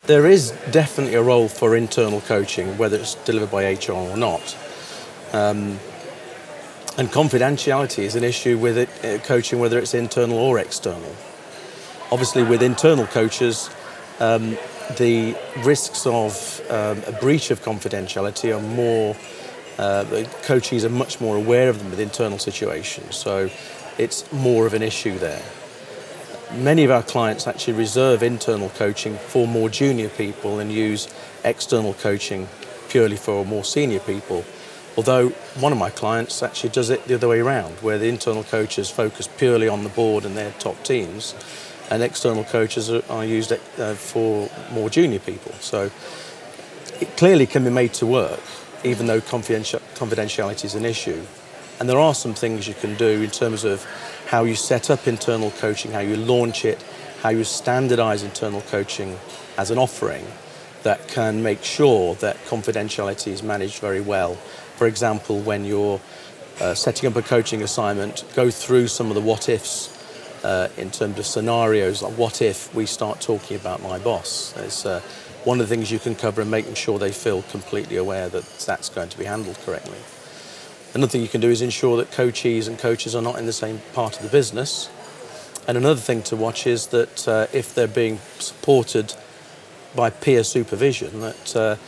There is definitely a role for internal coaching, whether it's delivered by HR or not. And confidentiality is an issue with it, coaching, whether it's internal or external. Obviously, with internal coaches, the risks of a breach of confidentiality are more, the coaches are much more aware of them with internal situations, so it's more of an issue there. Many of our clients actually reserve internal coaching for more junior people and use external coaching purely for more senior people. Although one of my clients actually does it the other way around, where the internal coaches focus purely on the board and their top teams, and external coaches are used for more junior people. So it clearly can be made to work, even though confidentiality is an issue. And there are some things you can do in terms of how you set up internal coaching, how you launch it, how you standardize internal coaching as an offering that can make sure that confidentiality is managed very well. For example, when you're setting up a coaching assignment, go through some of the what-ifs in terms of scenarios, like what if we start talking about my boss? It's one of the things you can cover and making sure they feel completely aware that that's going to be handled correctly. Another thing you can do is ensure that coaches are not in the same part of the business. And another thing to watch is that if they're being supported by peer supervision, that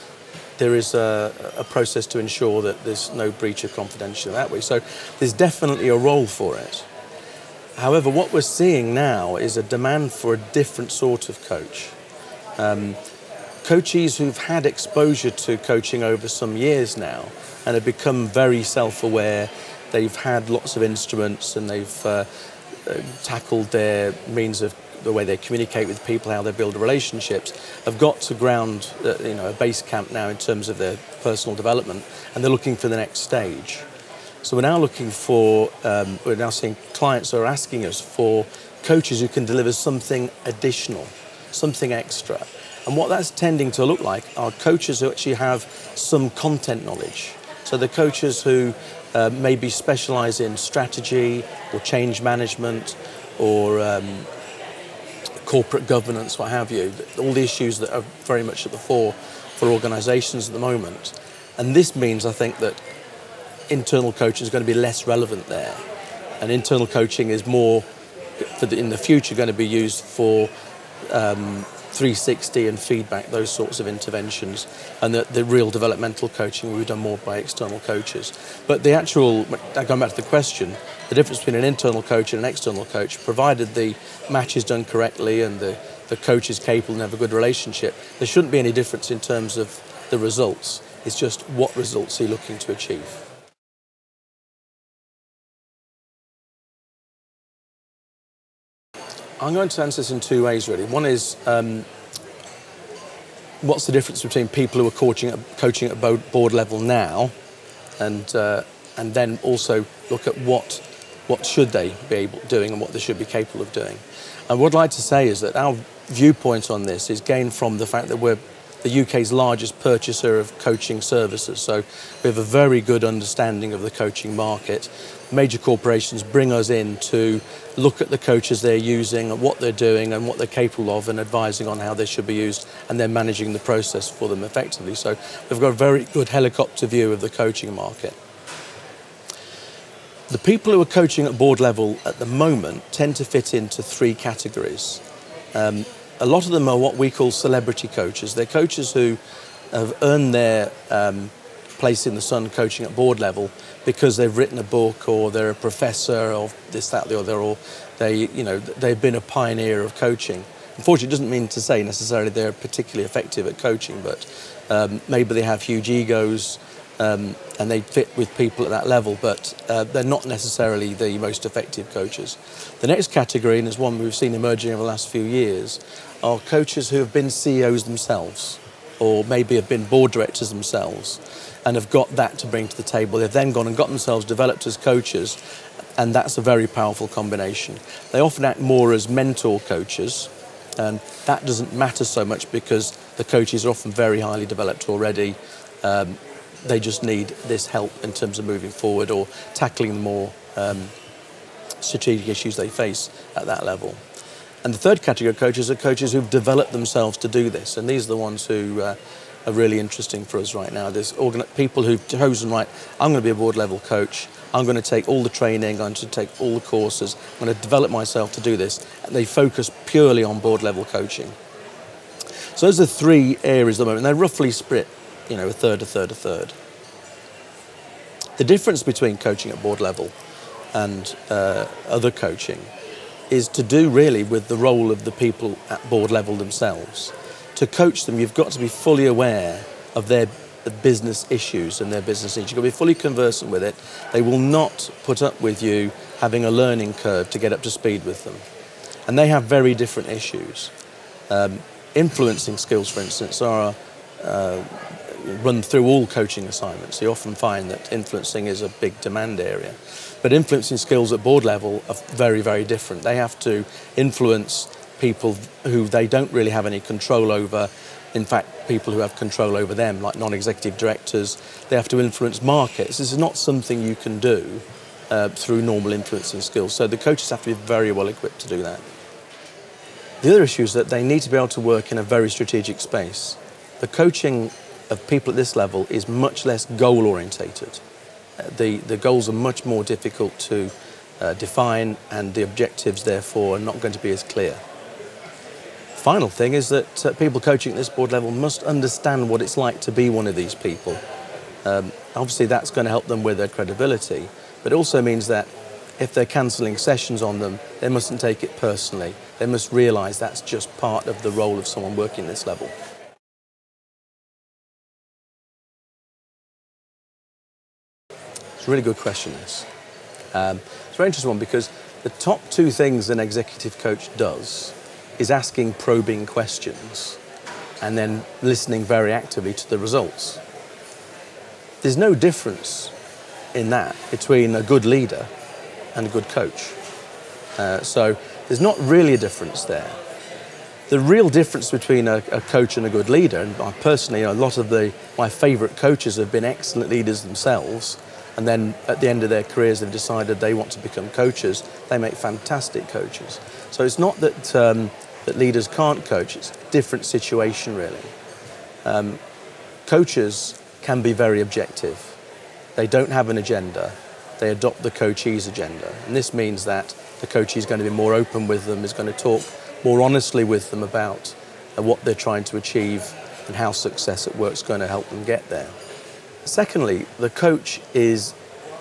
there is a process to ensure that there's no breach of confidentiality that way. So there's definitely a role for it. However, what we're seeing now is a demand for a different sort of coach. Coaches who've had exposure to coaching over some years now and have become very self-aware, they've had lots of instruments and they've tackled their means of the way they communicate with people, how they build relationships, have got to ground, a base camp now in terms of their personal development, and they're looking for the next stage. So we're now looking for, we're now seeing clients are asking us for coaches who can deliver something additional, something extra. And what that's tending to look like are coaches who actually have some content knowledge. So the coaches who maybe specialize in strategy or change management or corporate governance, what have you, all the issues that are very much at the fore for organizations at the moment. And this means, I think, that internal coaching is going to be less relevant there. And internal coaching is more, in the future, going to be used for 360 and feedback, those sorts of interventions, and the real developmental coaching will be done more by external coaches. But the actual, going back to the question, the difference between an internal coach and an external coach, provided the match is done correctly and the coach is capable and have a good relationship, there shouldn't be any difference in terms of the results. It's just what results are you looking to achieve. I'm going to answer this in two ways, really. One is, what's the difference between people who are coaching at board level now, and then also look at what should they be doing and what they should be capable of doing. And what I'd like to say is that our viewpoint on this is gained from the fact that we're the UK's largest purchaser of coaching services. So we have a very good understanding of the coaching market. Major corporations bring us in to look at the coaches they're using and what they're doing and what they're capable of and advising on how they should be used, and then managing the process for them effectively. So we've got a very good helicopter view of the coaching market. The people who are coaching at board level at the moment tend to fit into three categories. A lot of them are what we call celebrity coaches. They're coaches who have earned their place in the sun coaching at board level because they've written a book, or they're a professor of this, that, the other, or they've been a pioneer of coaching. Unfortunately, it doesn't mean to say necessarily they're particularly effective at coaching, but maybe they have huge egos and they fit with people at that level, but they're not necessarily the most effective coaches. The next category, and is one we've seen emerging over the last few years, are coaches who have been CEOs themselves, or maybe have been board directors themselves, and have got that to bring to the table. They've then gone and got themselves developed as coaches, and that's a very powerful combination. They often act more as mentor coaches, and that doesn't matter so much because the coaches are often very highly developed already. They just need this help in terms of moving forward or tackling the more strategic issues they face at that level. And the third category of coaches are coaches who've developed themselves to do this, and these are the ones who are really interesting for us right now. There's people who've chosen, right, I'm going to be a board level coach, I'm going to take all the training, I'm going to take all the courses, I'm going to develop myself to do this, and they focus purely on board level coaching. So those are three areas at the moment, and they're roughly split, you know, a third, a third, a third. The difference between coaching at board level and other coaching is to do really with the role of the people at board level themselves. To coach them, you've got to be fully aware of their business issues and their business needs. You've got to be fully conversant with it. They will not put up with you having a learning curve to get up to speed with them. And they have very different issues. Influencing skills, for instance, are run through all coaching assignments. You often find that influencing is a big demand area. But influencing skills at board level are very, very different. They have to influence people who they don't really have any control over. In fact, people who have control over them, like non-executive directors, they have to influence markets. This is not something you can do through normal influencing skills. So the coaches have to be very well equipped to do that. The other issue is that they need to be able to work in a very strategic space. The coaching of people at this level is much less goal-orientated. The goals are much more difficult to define, and the objectives, therefore, are not going to be as clear. Final thing is that people coaching at this board level must understand what it's like to be one of these people. Obviously, that's going to help them with their credibility, but it also means that if they're cancelling sessions on them, they mustn't take it personally. They must realise that's just part of the role of someone working at this level. It's a really good question, this. It's a very interesting one, because the top two things an executive coach does is asking probing questions and then listening very actively to the results. There's no difference in that between a good leader and a good coach. So there's not really a difference there. The real difference between a coach and a good leader, and I personally, a lot of my favourite coaches have been excellent leaders themselves, and then at the end of their careers they've decided they want to become coaches. They make fantastic coaches. So it's not that that leaders can't coach, it's a different situation really. Coaches can be very objective. They don't have an agenda, they adopt the coachee's agenda. And this means that the coachee is going to be more open with them, is going to talk more honestly with them about what they're trying to achieve and how success at work is going to help them get there. Secondly, the coach is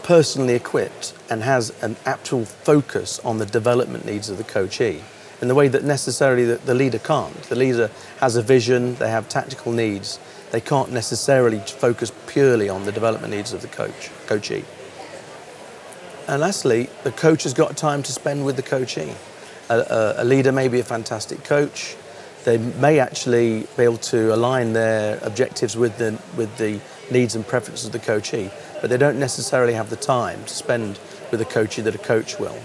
personally equipped and has an actual focus on the development needs of the coachee in the way that necessarily the leader can't. The leader has a vision, they have tactical needs. They can't necessarily focus purely on the development needs of the coachee. And lastly, the coach has got time to spend with the coachee. A leader may be a fantastic coach. They may actually be able to align their objectives with the needs and preferences of the coachee, but they don't necessarily have the time to spend with a coachee that a coach will.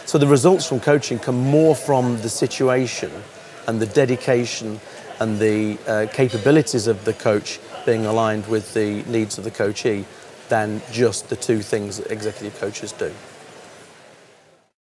So the results from coaching come more from the situation and the dedication and the capabilities of the coach being aligned with the needs of the coachee than just the two things that executive coaches do.